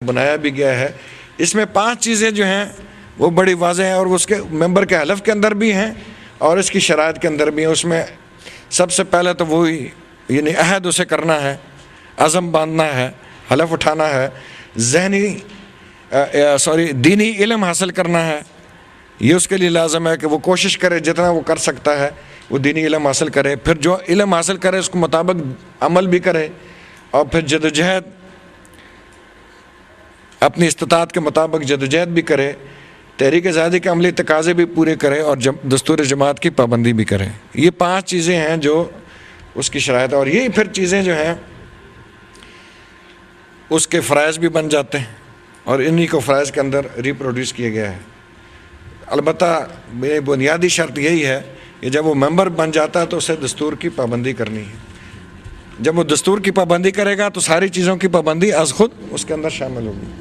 بنایا بھی گیا ہے۔ اس میں 5 چیزیں جو ہیں وہ بڑی واضح ہیں اور اس کے ممبر کے حلف کے اندر بھی ہیں اور اس کی شرائط کے اندر بھی ہیں۔ اس میں سب سے پہلے تو وہی یعنی عہد اسے کرنا ہے، عزم باندھنا ہے، حلف اٹھانا ہے، دینی علم حاصل کرنا ہے۔ یہ اس کے لیے لازم ہے کہ وہ کوشش کرے جتنا وہ کر سکتا ہے وہ دینی علم حاصل کرے، پھر جو علم حاصل کرے اس کو مطابق عمل بھی کرے، اور پھر جدوجہد اپنی استطاعت کے مطابق جدوجہد بھی کرے، تحریک آزادی کے عملی تقاضے بھی پورے کرے اور دستور جماعت کی پابندی بھی کرے۔ یہ 5 چیزیں ہیں جو اس کی شرائط ہے، اور یہی پھر چیزیں جو ہیں اس کے فرائض بھی بن جاتے ہیں اور انہی کو فرائض کے اندر ریپروڈیوس کیا گیا ہے۔ البتہ بنیادی شرط یہی ہے کہ جب وہ ممبر بن جاتا ہے تو اسے دستور کی پابندی کرنی ہے۔ جب وہ دستور کی پابندی کرے گا تو ساری چیزوں کی پابندی از خود اس کے اندر شامل ہوگی۔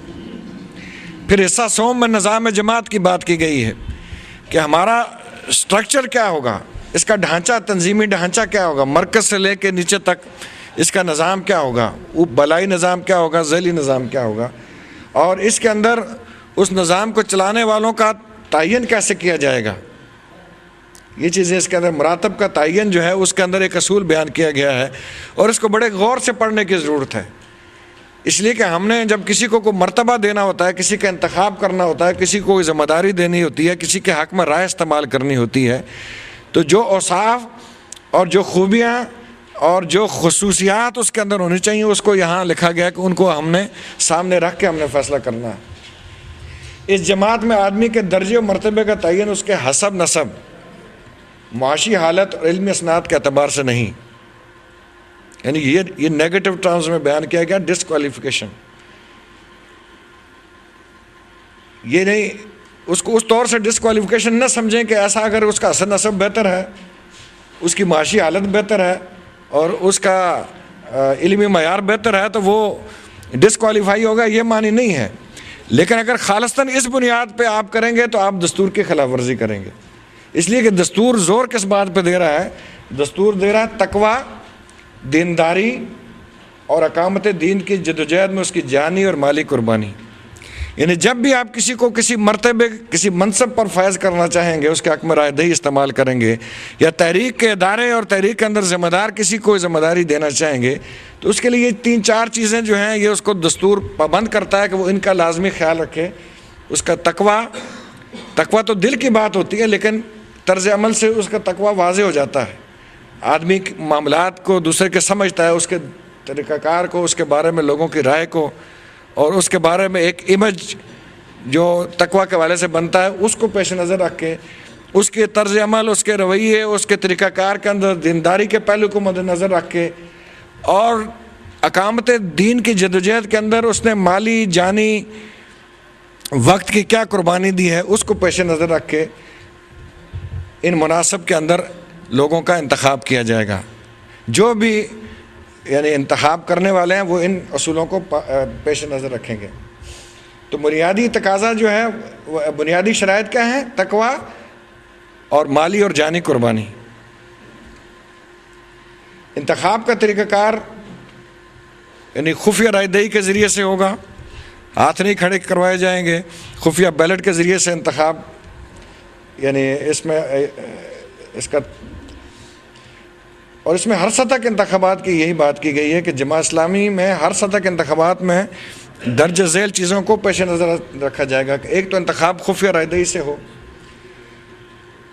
پھر حصہ سوم میں نظام جماعت کی بات کی گئی ہے کہ ہمارا سٹرکچر کیا ہوگا، اس کا ڈھانچہ، تنظیمی ڈھانچہ کیا ہوگا، مرکز سے لے کے نیچے تک اس کا نظام کیا ہوگا، بلائی نظام کیا ہوگا، ذیلی نظام کیا ہوگا، اور اس کے اندر اس نظام کو چلانے والوں کا تعین کیسے کیا جائے گا۔ یہ چیزیں اس کے اندر مراتب کا تعین جو ہے اس کے اندر ایک اصول بیان کیا گیا ہے اور اس کو بڑے غور سے پڑھنے کی ضرورت ہے، اس لیے کہ ہم نے جب کسی کو کوئی مرتبہ دینا ہوتا ہے، کسی کا انتخاب کرنا ہوتا ہے، کسی کو کوئی ذمہ داری دینی ہوتی ہے، کسی کے حق میں رائے استعمال کرنی ہوتی ہے، تو جو اوصاف اور جو خوبیاں اور جو خصوصیات اس کے اندر ہونی چاہیے اس کو یہاں لکھا گیا کہ ان کو ہم نے سامنے رکھ کے ہم نے فیصلہ کرنا ہے۔ اس جماعت میں آدمی کے درجے و مرتبے کا تعین اس کے حسب نسب، معاشی حالت اور علمی اسناد کے اعتبار سے نہیں، یعنی یہ نیگیٹو ٹرمز میں بیان کیا گیا ڈسکوالیفیکیشن، یہ نہیں اس کو اس طور سے ڈسکوالیفیکیشن نہ سمجھیں کہ ایسا اگر اس کا حسب نسب بہتر ہے، اس کی معاشی حالت بہتر ہے اور اس کا علمی معیار بہتر ہے تو وہ ڈسکوالیفائی ہوگا، یہ معنی نہیں ہے۔ لیکن اگر خالصتاً اس بنیاد پہ آپ کریں گے تو آپ دستور کی خلاف ورزی کریں گے، اس لیے کہ دستور زور کس بات پہ دے رہا ہے؟ دستور دے رہا ہے تقوی، دینداری اور اقامت دین کی جدوجہد میں اس کی جانی اور مالی قربانی۔ یعنی جب بھی آپ کسی کو کسی مرتبے، کسی منصب پر فائز کرنا چاہیں گے، اس کے حق میں رائے دہی استعمال کریں گے، یا تحریک کے ادارے اور تحریک کے اندر ذمہ دار کسی کو ذمہ داری دینا چاہیں گے، تو اس کے لیے یہ 3-4 چیزیں جو ہیں یہ اس کو دستور پابند کرتا ہے کہ وہ ان کا لازمی خیال رکھے۔ اس کا تقوی تو دل کی بات ہوتی ہے، لیکن طرز عمل سے اس کا تقوی واضح ہو جاتا ہے، آدمی معاملات کو دوسرے کے سمجھتا ہے، اس کے طریقہ کار کو، اس کے بارے میں لوگوں کی رائے کو، اور اس کے بارے میں ایک امیج جو تقوی کے حوالے سے بنتا ہے اس کو پیش نظر رکھ کے اس کے طرز عمل، اس کے رویے، اس کے طریقہ کار کے اندر دینداری کے پہلو کو مد نظر رکھ کے، اور اقامت دین کی جدوجہد کے اندر اس نے مالی، جانی، وقت کی کیا قربانی دی ہے اس کو پیش نظر رکھ کے ان مناسب کے اندر لوگوں کا انتخاب کیا جائے گا۔ جو بھی یعنی انتخاب کرنے والے ہیں وہ ان اصولوں کو پیش نظر رکھیں گے۔ تو بنیادی تقاضا جو ہے، بنیادی شرائط کیا ہیں؟ تقوی اور مالی اور جانی قربانی۔ انتخاب کا طریقہ کار یعنی خفیہ رائے دہی کے ذریعے سے ہوگا، ہاتھ نہیں کھڑے کروائے جائیں گے، خفیہ بیلٹ کے ذریعے سے انتخاب، یعنی اس کا اور اس میں ہر سطح کے انتخابات کی یہی بات کی گئی ہے کہ جماعت اسلامی میں ہر سطح کے انتخابات میں درج ذیل چیزوں کو پیش نظر رکھا جائے گا کہ ایک تو انتخاب خفیہ رائے دہی سے ہو،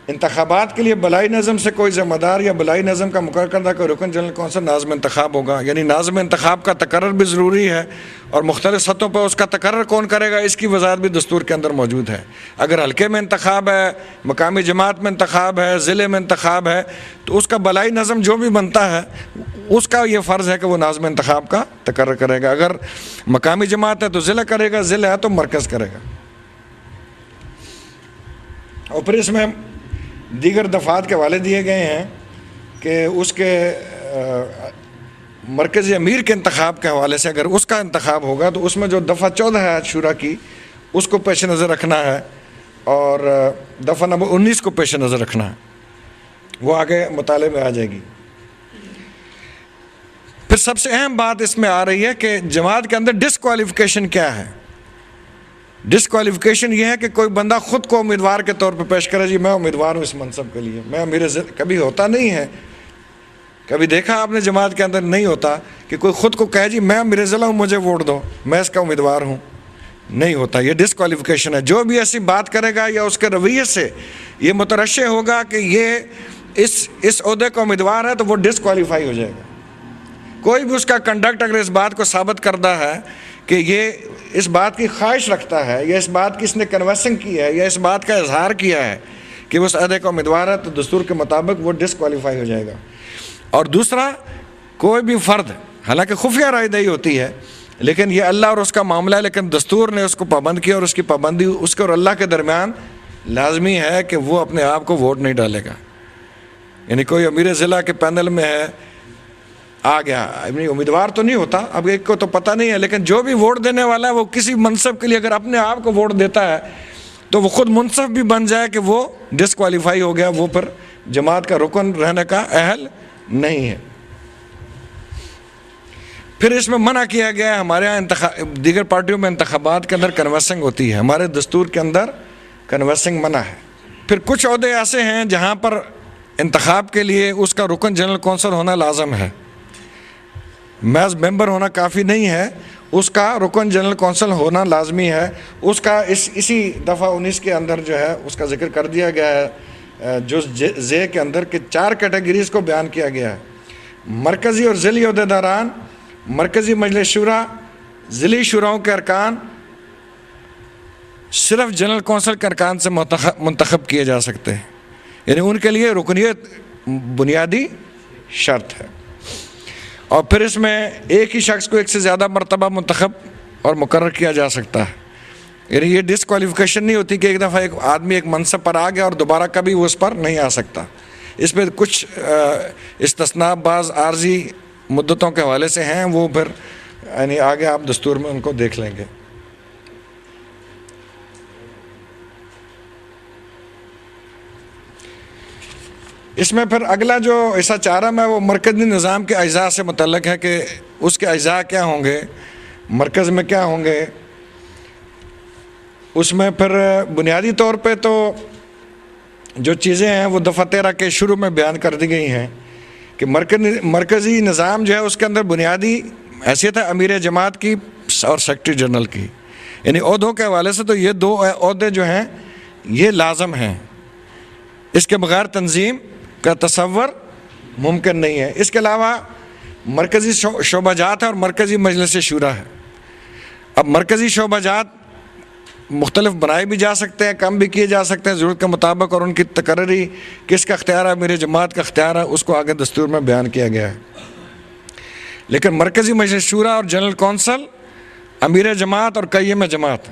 انتخابات کے لیے بلائی نظم سے کوئی ذمہ دار یا بلائی نظم کا مقرر کردہ کوئی رکن جنرل کونسل ناظم انتخاب ہوگا، یعنی ناظم انتخاب کا تقرر بھی ضروری ہے، اور مختلف سطحوں پر اس کا تقرر کون کرے گا اس کی وضاحت بھی دستور کے اندر موجود ہے۔ اگر حلقے میں انتخاب ہے، مقامی جماعت میں انتخاب ہے، ضلع میں انتخاب ہے، تو اس کا بلائی نظم جو بھی بنتا ہے اس کا یہ فرض ہے کہ وہ ناظم انتخاب کا تقرر کرے گا۔ اگر مقامی جماعت ہے تو ضلع کرے گا، ضلع ہے تو مرکز کرے گا۔ اور پھر اس میں دیگر دفعات کے حوالے دیے گئے ہیں کہ اس کے مرکزی امیر کے انتخاب کے حوالے سے اگر اس کا انتخاب ہوگا تو اس میں جو دفعہ 14 ہے شورا کی اس کو پیش نظر رکھنا ہے، اور دفعہ نمبر 19 کو پیش نظر رکھنا ہے، وہ آگے مطالعے میں آ جائے گی۔ پھر سب سے اہم بات اس میں آ رہی ہے کہ جماعت کے اندر ڈسکوالیفیکیشن کیا ہے. ڈسکوالیفیکیشن یہ ہے کہ کوئی بندہ خود کو امیدوار کے طور پہ پیش کرے، جی میں امیدوار ہوں اس منصب کے لیے، کبھی ہوتا نہیں ہے، کبھی دیکھا آپ نے جماعت کے اندر نہیں ہوتا کہ کوئی خود کو کہے جی میں امیر ضلع ہوں مجھے ووٹ دو، میں اس کا امیدوار ہوں، نہیں ہوتا. یہ ڈسکوالیفیکیشن ہے. جو بھی ایسی بات کرے گا یا اس کے رویے سے یہ مترشح ہوگا کہ یہ اس عہدے کا امیدوار ہے تو وہ ڈسکوالیفائی ہو جائے گا. کوئی بھی اس کا کنڈکٹ اگر اس بات کو ثابت کرتا ہے کہ یہ اس بات کی خواہش رکھتا ہے یا اس بات کی اس نے کنورسنگ کی ہے یا اس بات کا اظہار کیا ہے کہ وہ اس عہدے کا امیدوار ہے تو دستور کے مطابق وہ ڈسکوالیفائی ہو جائے گا. اور دوسرا، کوئی بھی فرد، حالانکہ خفیہ رائے دہی ہوتی ہے لیکن یہ اللہ اور اس کا معاملہ ہے، لیکن دستور نے اس کو پابند کیا اور اس کی پابندی اس کے اور اللہ کے درمیان لازمی ہے کہ وہ اپنے آپ کو ووٹ نہیں ڈالے گا. یعنی کوئی امیر ضلع کے پینل میں ہے، آ گیا، امیدوار تو نہیں ہوتا، اب ایک کو تو پتہ نہیں ہے، لیکن جو بھی ووٹ دینے والا ہے وہ کسی منصب کے لیے اگر اپنے آپ کو ووٹ دیتا ہے تو وہ خود منصف بھی بن جائے کہ وہ ڈسکوالیفائی ہو گیا، وہ پھر جماعت کا رکن رہنے کا اہل نہیں ہے. پھر اس میں منع کیا گیا ہے، ہمارے یہاں دیگر پارٹیوں میں انتخابات کے اندر کنورسنگ ہوتی ہے، ہمارے دستور کے اندر کنورسنگ منع ہے. پھر کچھ عہدے ایسے ہیں جہاں پر انتخاب کے لیے اس کا رکن جنرل کونسل ہونا لازم ہے، محض ممبر ہونا کافی نہیں ہے، اس کا رکن جنرل کونسل ہونا لازمی ہے. اس کا اسی دفعہ 19 کے اندر جو ہے اس کا ذکر کر دیا گیا ہے، جو زے کے اندر کہ 4 کیٹیگریز کو بیان کیا گیا ہے: مرکزی اور ضلعی عہدیداران، مرکزی مجلس شورا، ضلعی شوراؤں کے ارکان صرف جنرل کونسل کے ارکان سے منتخب کیے جا سکتے ہیں. یعنی ان کے لیے رکنیت بنیادی شرط ہے. اور پھر اس میں ایک ہی شخص کو ایک سے زیادہ مرتبہ منتخب اور مقرر کیا جا سکتا ہے. یعنی یہ ڈسکوالیفیکیشن نہیں ہوتی کہ ایک دفعہ ایک آدمی ایک منصب پر آ گیا اور دوبارہ کبھی وہ اس پر نہیں آ سکتا. اس میں کچھ استثناء بعض عارضی مدتوں کے حوالے سے ہیں، وہ پھر یعنی آگے آپ دستور میں ان کو دیکھ لیں گے. اس میں پھر اگلا جو حصہ چاہ رہا میں وہ مرکزی نظام کے اجزاء سے متعلق ہے کہ اس کے اجزاء کیا ہوں گے، مرکز میں کیا ہوں گے. اس میں پھر بنیادی طور پہ تو جو چیزیں ہیں وہ دفعہ 13 کے شروع میں بیان کر دی گئی ہیں کہ مرکزی نظام جو ہے اس کے اندر بنیادی حیثیت ہے امیر جماعت کی اور سیکرٹری جنرل کی. یعنی عہدوں کے حوالے سے تو یہ 2 عہدے جو ہیں یہ لازم ہیں، اس کے بغیر تنظیم کا تصور ممکن نہیں ہے. اس کے علاوہ مرکزی شعبہ جات ہے اور مرکزی مجلس شورا ہے. اب مرکزی شعبہ جات مختلف بنائے بھی جا سکتے ہیں، کم بھی کیے جا سکتے ہیں ضرورت کے مطابق، اور ان کی تقرری کس کا اختیار ہے، میرے جماعت کا اختیار ہے، اس کو آگے دستور میں بیان کیا گیا ہے. لیکن مرکزی مجلس شورا اور جنرل کونسل امیر جماعت اور قیم جماعت،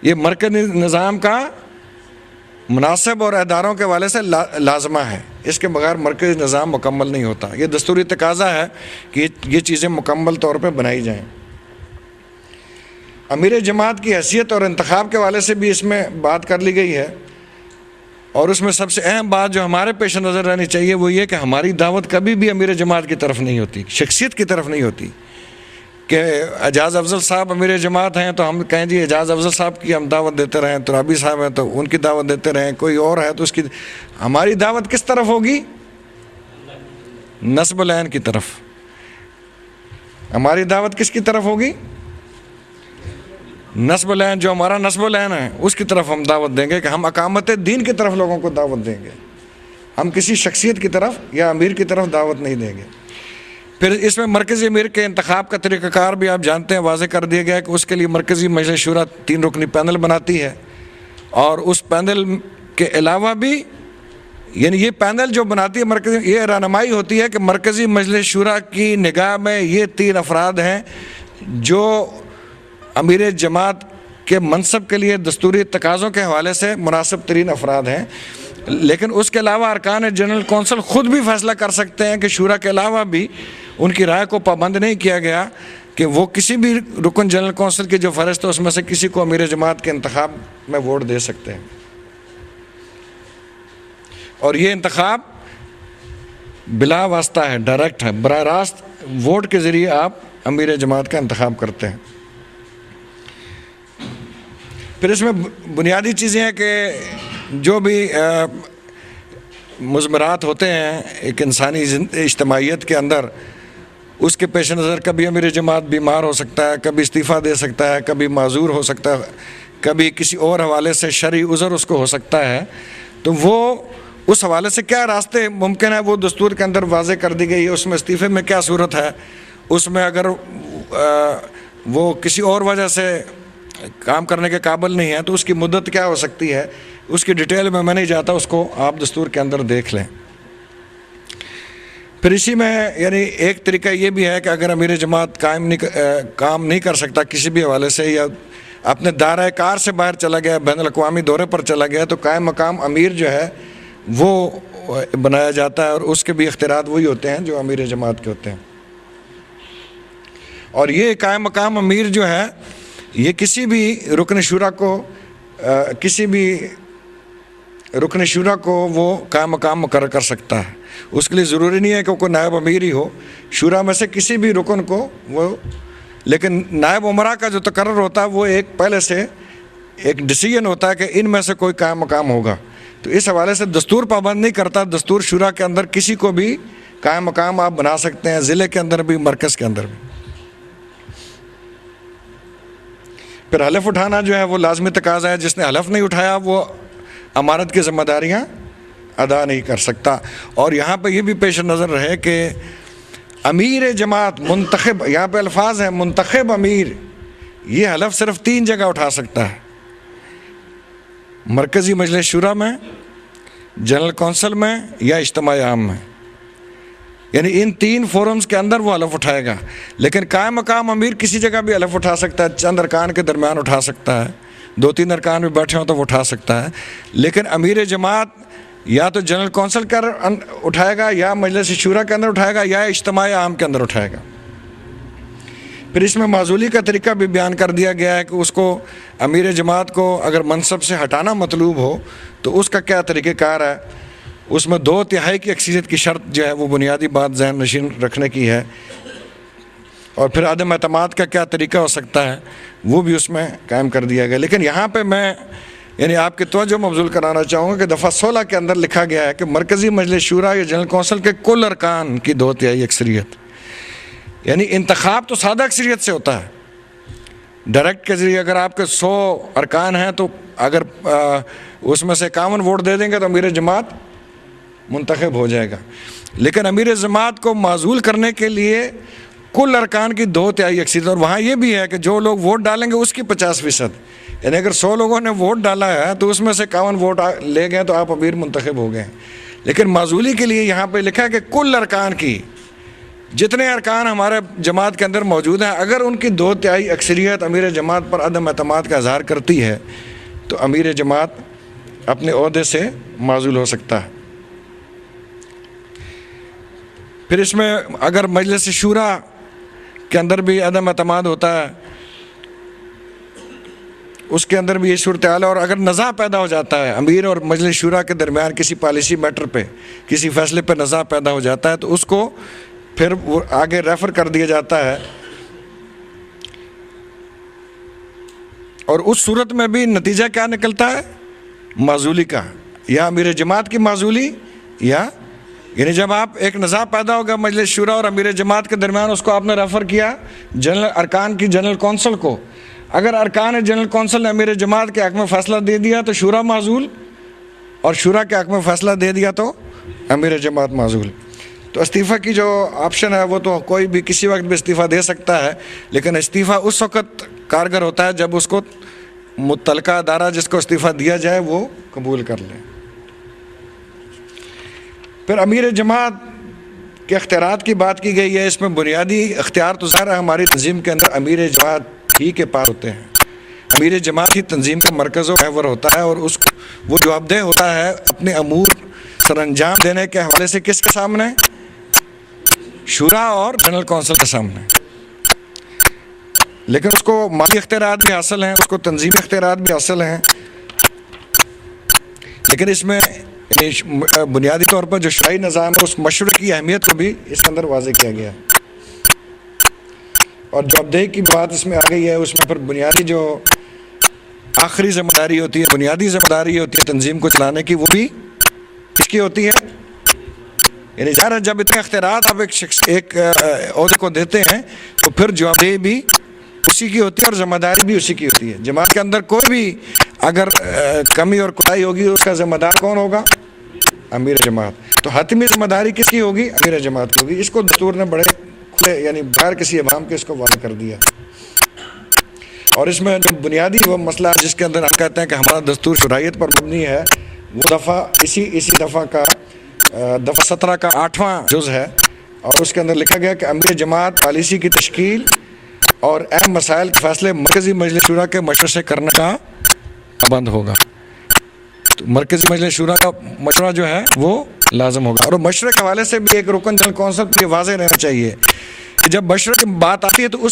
یہ مرکزی نظام کا مناسب اور اداروں کے حوالے سے لازمہ ہے. اس کے بغیر مرکزی نظام مکمل نہیں ہوتا. یہ دستوری تقاضا ہے کہ یہ چیزیں مکمل طور پہ بنائی جائیں. امیر جماعت کی حیثیت اور انتخاب کے حوالے سے بھی اس میں بات کر لی گئی ہے، اور اس میں سب سے اہم بات جو ہمارے پیش نظر رہنی چاہیے وہ یہ کہ ہماری دعوت کبھی بھی امیر جماعت کی طرف نہیں ہوتی، شخصیت کی طرف نہیں ہوتی کہ اعجاز افضل صاحب امیر جماعت ہیں تو ہم کہیں جی اعجاز افضل صاحب کی ہم دعوت دیتے رہیں، ترابی صاحب ہیں تو ان کی دعوت دیتے رہیں، کوئی اور ہے تو اس کی. ہماری دعوت کس طرف ہوگی؟ نسب العین کی طرف. ہماری دعوت کس کی طرف ہوگی؟ نسب العین. جو ہمارا نسب العین ہے اس کی طرف ہم دعوت دیں گے کہ ہم اقامت دین کی طرف لوگوں کو دعوت دیں گے، ہم کسی شخصیت کی طرف یا امیر کی طرف دعوت نہیں دیں گے. پھر اس میں مرکزی امیر کے انتخاب کا طریقہ کار بھی آپ جانتے ہیں، واضح کر دیا گیا کہ اس کے لیے مرکزی مجلس شورا 3 رکنی پینل بناتی ہے، اور اس پینل کے علاوہ بھی یعنی یہ پینل جو بناتی ہے مرکزی، یہ رہنمائی ہوتی ہے کہ مرکزی مجلس شورا کی نگاہ میں یہ 3 افراد ہیں جو امیر جماعت کے منصب کے لیے دستوری تقاضوں کے حوالے سے مناسب ترین افراد ہیں. لیکن اس کے علاوہ ارکان جنرل کونسل خود بھی فیصلہ کر سکتے ہیں کہ شورا کے علاوہ بھی ان کی رائے کو پابند نہیں کیا گیا کہ وہ کسی بھی رکن جنرل کونسل کی جو فہرست ہے اس میں سے کسی کو امیر جماعت کے انتخاب میں ووٹ دے سکتے ہیں. اور یہ انتخاب بلا واسطہ ہے، ڈائریکٹ ہے، براہ راست ووٹ کے ذریعے آپ امیر جماعت کا انتخاب کرتے ہیں۔ پھر اس میں بنیادی چیزیں ہیں کہ جو بھی مضمرات ہوتے ہیں ایک انسانی اجتماعیت کے اندر، اس کے پیش نظر کبھی امیر جماعت بیمار ہو سکتا ہے، کبھی استعفیٰ دے سکتا ہے، کبھی معذور ہو سکتا ہے، کبھی کسی اور حوالے سے شرعی عذر اس کو ہو سکتا ہے، تو وہ اس حوالے سے کیا راستے ممکن ہے وہ دستور کے اندر واضح کر دی گئی ہے۔ اس میں استعفے میں کیا صورت ہے، اس میں اگر وہ کسی اور وجہ سے کام کرنے کے قابل نہیں ہے تو اس کی مدت کیا ہو سکتی ہے، اس کی ڈیٹیل میں نہیں جاتا، اس کو آپ دستور کے اندر دیکھ لیں۔ پھر اسی میں یعنی ایک طریقہ یہ بھی ہے کہ اگر امیر جماعت کام نہیں کر سکتا کسی بھی حوالے سے، یا اپنے دائرۂ کار سے باہر چلا گیا، بین الاقوامی دورے پر چلا گیا، تو قائم مقام امیر جو ہے وہ بنایا جاتا ہے، اور اس کے بھی اختیارات وہی ہوتے ہیں جو امیر جماعت کے ہوتے ہیں۔ اور یہ قائم مقام امیر جو ہے یہ کسی بھی رکن شورا کو وہ قائم مقام مقرر کر سکتا ہے۔ اس کے لیے ضروری نہیں ہے کہ کوئی نائب امیر ہی ہو، شورا میں سے کسی بھی رکن کو وہ، لیکن نائب امراء کا جو تقرر ہوتا ہے وہ ایک پہلے سے ایک ڈیسیژن ہوتا ہے کہ ان میں سے کوئی قائم مقام ہوگا۔ تو اس حوالے سے دستور پابند نہیں کرتا، دستور شورا کے اندر کسی کو بھی قائم مقام آپ بنا سکتے ہیں، ضلع کے اندر بھی، مرکز کے اندر بھی۔ پھر حلف اٹھانا جو ہے وہ لازمی تقاضا ہے، جس نے حلف نہیں اٹھایا وہ امارت کی ذمہ داریاں ادا نہیں کر سکتا۔ اور یہاں پہ یہ بھی پیش نظر رہے کہ امیر جماعت منتخب، یہاں پہ الفاظ ہیں منتخب امیر، یہ حلف صرف 3 جگہ اٹھا سکتا ہے، مرکزی مجلس شورا میں، جنرل کونسل میں، یا اجتماع عام میں، یعنی ان 3 فورمز کے اندر وہ حلف اٹھائے گا۔ لیکن قائم مقام امیر کسی جگہ بھی حلف اٹھا سکتا ہے، چند ارکان کے درمیان اٹھا سکتا ہے، 2-3 ارکان بھی بیٹھے ہوں تو وہ اٹھا سکتا ہے، لیکن امیر جماعت یا تو جنرل کونسل کا اٹھائے گا، یا مجلس شورا کے اندر اٹھائے گا، یا اجتماع عام کے اندر اٹھائے گا۔ پھر اس میں معزولی کا طریقہ بھی بیان کر دیا گیا ہے کہ اس کو امیر جماعت کو اگر منصب سے ہٹانا مطلوب ہو تو اس کا کیا طریقہ کار ہے۔ اس میں 2/3 کی اکثریت کی شرط جو ہے وہ بنیادی بات ذہن نشین رکھنے کی ہے، اور پھر عدم اعتماد کا کیا طریقہ ہو سکتا ہے وہ بھی اس میں قائم کر دیا گیا۔ لیکن یہاں پہ میں یعنی آپ کی توجہ مبذول کرانا چاہوں گا کہ دفعہ 16 کے اندر لکھا گیا ہے کہ مرکزی مجلس شورا یا جنرل کونسل کے کل ارکان کی 2/3 اکثریت، یعنی انتخاب تو سادہ اکثریت سے ہوتا ہے، ڈائریکٹ کے ذریعے اگر آپ کے 100 ارکان ہیں تو اگر اس میں سے 51 ووٹ دے دیں گے تو امیر جماعت منتخب ہو جائے گا۔ لیکن امیر جماعت کو معزول کرنے کے لیے کل ارکان کی 2/3 اکثریت، اور وہاں یہ بھی ہے کہ جو لوگ ووٹ ڈالیں گے اس کی 50%، یعنی اگر 100 لوگوں نے ووٹ ڈالا ہے تو اس میں سے 51 ووٹ لے گئے تو آپ امیر منتخب ہو گئے۔ لیکن معزولی کے لیے یہاں پہ لکھا ہے کہ کل ارکان کی، جتنے ارکان ہمارے جماعت کے اندر موجود ہیں، اگر ان کی 2/3 اکثریت امیر جماعت پر عدم اعتماد کا اظہار کرتی ہے تو امیر جماعت اپنے عہدے سے معزول ہو سکتا ہے۔ پھر اس میں اگر مجلس شورا کے اندر بھی عدم اعتماد ہوتا ہے، اس کے اندر بھی یہ صورتحال ہے، اور اگر نزاع پیدا ہو جاتا ہے امیر اور مجلس شورا کے درمیان کسی پالیسی میٹر پہ، کسی فیصلے پہ نزاع پیدا ہو جاتا ہے تو اس کو پھر وہ آگے ریفر کر دیا جاتا ہے، اور اس صورت میں بھی نتیجہ کیا نکلتا ہے، معزولی کا، یا امیر جماعت کی معزولی، یا یعنی جب آپ ایک نزاع پیدا ہوگا مجلس شورا اور امیر جماعت کے درمیان، اس کو آپ نے ریفر کیا ارکان کی جنرل کونسل کو، اگر ارکان جنرل کونسل نے امیر جماعت کے حق میں فیصلہ دے دیا تو شورا معزول، اور شورا کے حق میں فیصلہ دے دیا تو امیر جماعت معزول۔ تو استعفیٰ کی جو آپشن ہے وہ تو کوئی بھی کسی وقت بھی استعفیٰ دے سکتا ہے، لیکن استعفیٰ اس وقت کارگر ہوتا ہے جب اس کو متعلقہ ادارہ جس کو استعفیٰ دیا جائے وہ قبول کر لے۔ پھر امیر جماعت کے اختیارات کی بات کی گئی ہے، اس میں بنیادی اختیار تو ظاہر ہے ہماری تنظیم کے اندر امیر جماعت ہی کے پاس ہوتے ہیں۔ امیر جماعت ہی تنظیم کا مرکز و محور ہوتا ہے، اور وہ جوابدہ ہوتا ہے اپنے امور سر انجام دینے کے حوالے سے کس کے سامنے، شورا اور جنرل کونسل کے سامنے۔ لیکن اس کو مالی اختیارات بھی حاصل ہیں، اس کو تنظیمی اختیارات بھی حاصل ہیں، لیکن اس میں بنیادی طور پر جو شرعی نظام ہے اس مشورے کی اہمیت کو بھی اس کے اندر واضح کیا گیا ہے۔ اور جوابدہی کی بات اس میں آ گئی ہے، اس میں پھر بنیادی جو آخری ذمہ داری ہوتی ہے، بنیادی ذمہ داری ہوتی ہے تنظیم کو چلانے کی، وہ بھی کس کی ہوتی ہے؟ یعنی ظاہر ہے جب اتنے اختیارات آپ ایک عہدے کو دیتے ہیں تو پھر جوابدہی بھی اسی کی ہوتی ہے اور ذمہ داری بھی اسی کی ہوتی ہے۔ جماعت کے اندر کوئی بھی اگر کمی اور کوتاہی ہوگی اس کا ذمہ دار کون ہوگا؟ امیر جماعت۔ تو حتمی ذمہ داری کس کی ہوگی؟ امیر جماعت کی ہوگی۔ اس کو دستور نے بڑے کھلے یعنی بغیر کسی ابہام کے اس کو واضح کر دیا۔ اور اس میں جو بنیادی وہ مسئلہ جس کے اندر ہم کہتے ہیں کہ ہمارا دستور شرعیت پر مبنی ہے، وہ دفعہ اسی دفعہ کا دفعہ 17 کا 8واں جز ہے، اور اس کے اندر لکھا گیا کہ امیر جماعت پالیسی کی تشکیل اور اہم مسائل کے فیصلے مرکزی مجلس شورا کے مشورے سے کرنے کا پابند ہوگا۔ تو مرکزی مجلس شورا کا مشورہ جو ہے وہ لازم ہوگا، اور مشورے کے حوالے سے بھی ایک رکن جنرل کونسل یہ واضح رہنا چاہیے کہ جب مشورے کی بات آتی ہے تو اس